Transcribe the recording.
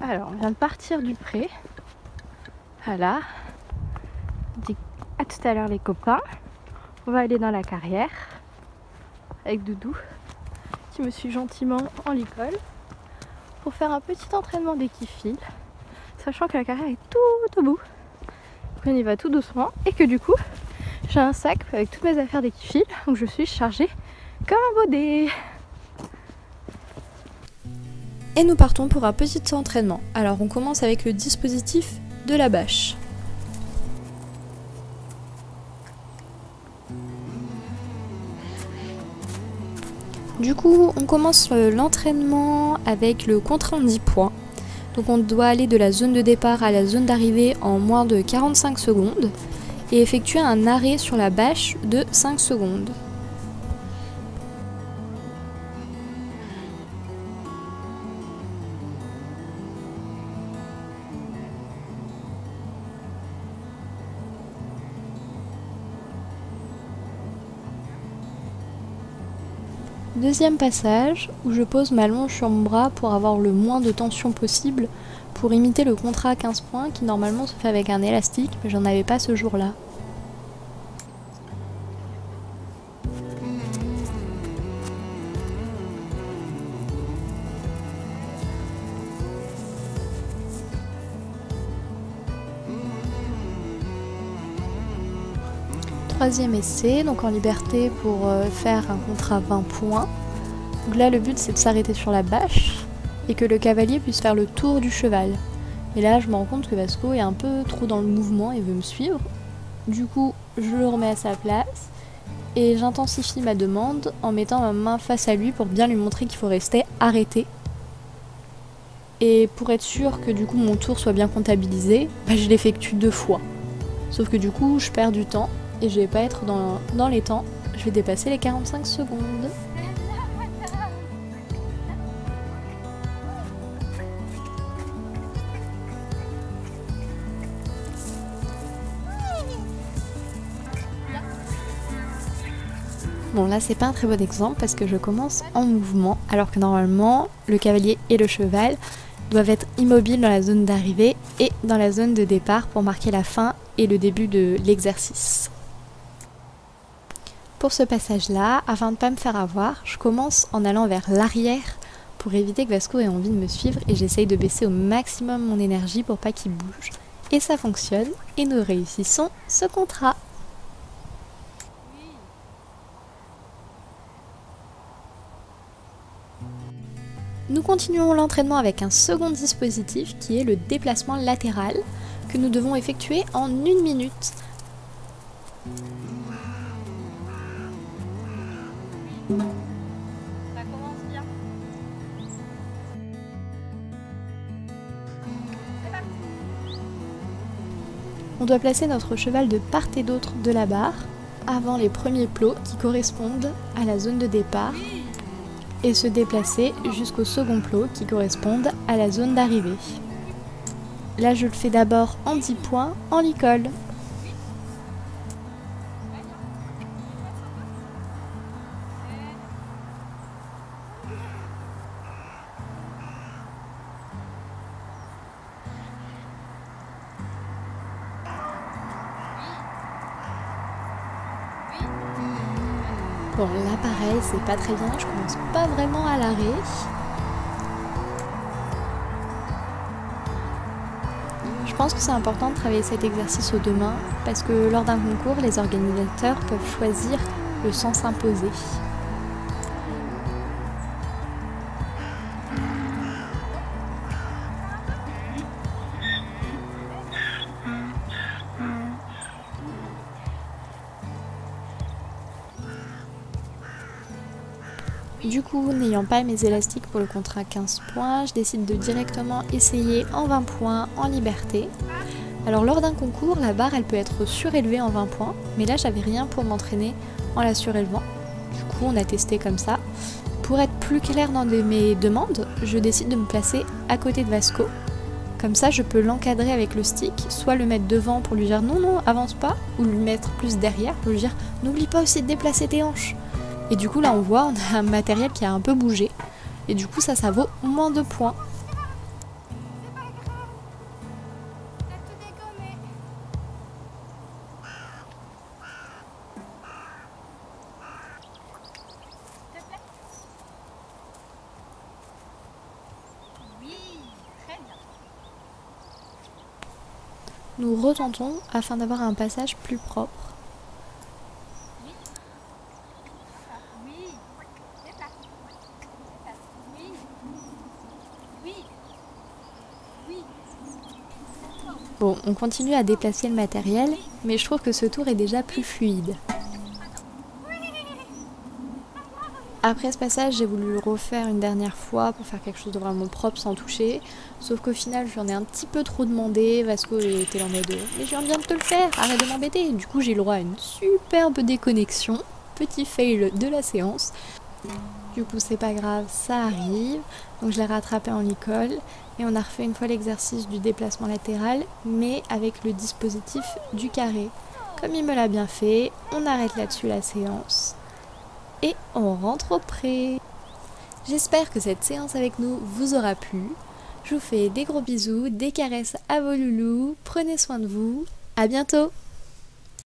Alors, on vient de partir du pré. Voilà. On dit à tout à l'heure les copains. On va aller dans la carrière avec Doudou qui me suit gentiment en licol pour faire un petit entraînement d'équifile, sachant que la carrière est tout au bout. On y va tout doucement et que du coup j'ai un sac avec toutes mes affaires d'équifile où je suis chargée comme un baudet. Et nous partons pour un petit entraînement. Alors on commence avec le dispositif de la bâche. Du coup, on commence l'entraînement avec le contre en 10 points. Donc on doit aller de la zone de départ à la zone d'arrivée en moins de 45 secondes et effectuer un arrêt sur la bâche de 5 secondes. Deuxième passage, où je pose ma longe sur mon bras pour avoir le moins de tension possible, pour imiter le contrat à 15 points qui normalement se fait avec un élastique, mais j'en avais pas ce jour-là. Troisième essai, donc en liberté pour faire un contrat 20 points. Donc là le but c'est de s'arrêter sur la bâche et que le cavalier puisse faire le tour du cheval. Et là je me rends compte que Vasco est un peu trop dans le mouvement et veut me suivre. Du coup je le remets à sa place et j'intensifie ma demande en mettant ma main face à lui pour bien lui montrer qu'il faut rester arrêté. Et pour être sûr que du coup mon tour soit bien comptabilisé, je l'effectue 2 fois. Sauf que du coup je perds du temps. Et je vais pas être dans les temps, je vais dépasser les 45 secondes. Bon là c'est pas un très bon exemple parce que je commence en mouvement alors que normalement le cavalier et le cheval doivent être immobiles dans la zone d'arrivée et dans la zone de départ pour marquer la fin et le début de l'exercice. Pour ce passage-là, afin de ne pas me faire avoir, je commence en allant vers l'arrière pour éviter que Vasco ait envie de me suivre et j'essaye de baisser au maximum mon énergie pour pas qu'il bouge. Et ça fonctionne et nous réussissons ce contrat. Nous continuons l'entraînement avec un second dispositif qui est le déplacement latéral que nous devons effectuer en 1 minute. Ça commence bien. On doit placer notre cheval de part et d'autre de la barre avant les premiers plots qui correspondent à la zone de départ et se déplacer jusqu'au second plot qui correspondent à la zone d'arrivée. Là je le fais d'abord en 10 points en licol. Bon là pareil c'est pas très bien, je commence pas vraiment à l'arrêt. Je pense que c'est important de travailler cet exercice aux 2 mains parce que lors d'un concours, les organisateurs peuvent choisir le sens imposé. Du coup, n'ayant pas mes élastiques pour le contrat 15 points, je décide de directement essayer en 20 points en liberté. Alors lors d'un concours, la barre elle peut être surélevée en 20 points, mais là j'avais rien pour m'entraîner en la surélevant. Du coup on a testé comme ça. Pour être plus clair dans mes demandes, je décide de me placer à côté de Vasco. Comme ça je peux l'encadrer avec le stick, soit le mettre devant pour lui dire non non avance pas, ou lui mettre plus derrière pour lui dire n'oublie pas aussi de déplacer tes hanches. Et du coup là on voit, on a un matériel qui a un peu bougé. Et du coup ça vaut moins de points. nous retentons afin d'avoir un passage plus propre. Bon, on continue à déplacer le matériel, mais je trouve que ce tour est déjà plus fluide. Après ce passage, j'ai voulu le refaire une dernière fois pour faire quelque chose de vraiment propre sans toucher. Sauf qu'au final, j'en ai un petit peu trop demandé. Vasco était en mode « Mais je viens bien de te le faire, arrête de m'embêter !» Du coup, j'ai eu le droit à une superbe déconnexion. Petit fail de la séance. Du coup, c'est pas grave, ça arrive. Donc je l'ai rattrapé en licol. Et on a refait une fois l'exercice du déplacement latéral, mais avec le dispositif du carré. Comme il me l'a bien fait, on arrête là-dessus la séance. Et on rentre au pré. J'espère que cette séance avec nous vous aura plu. Je vous fais des gros bisous, des caresses à vos loulous. Prenez soin de vous. À bientôt!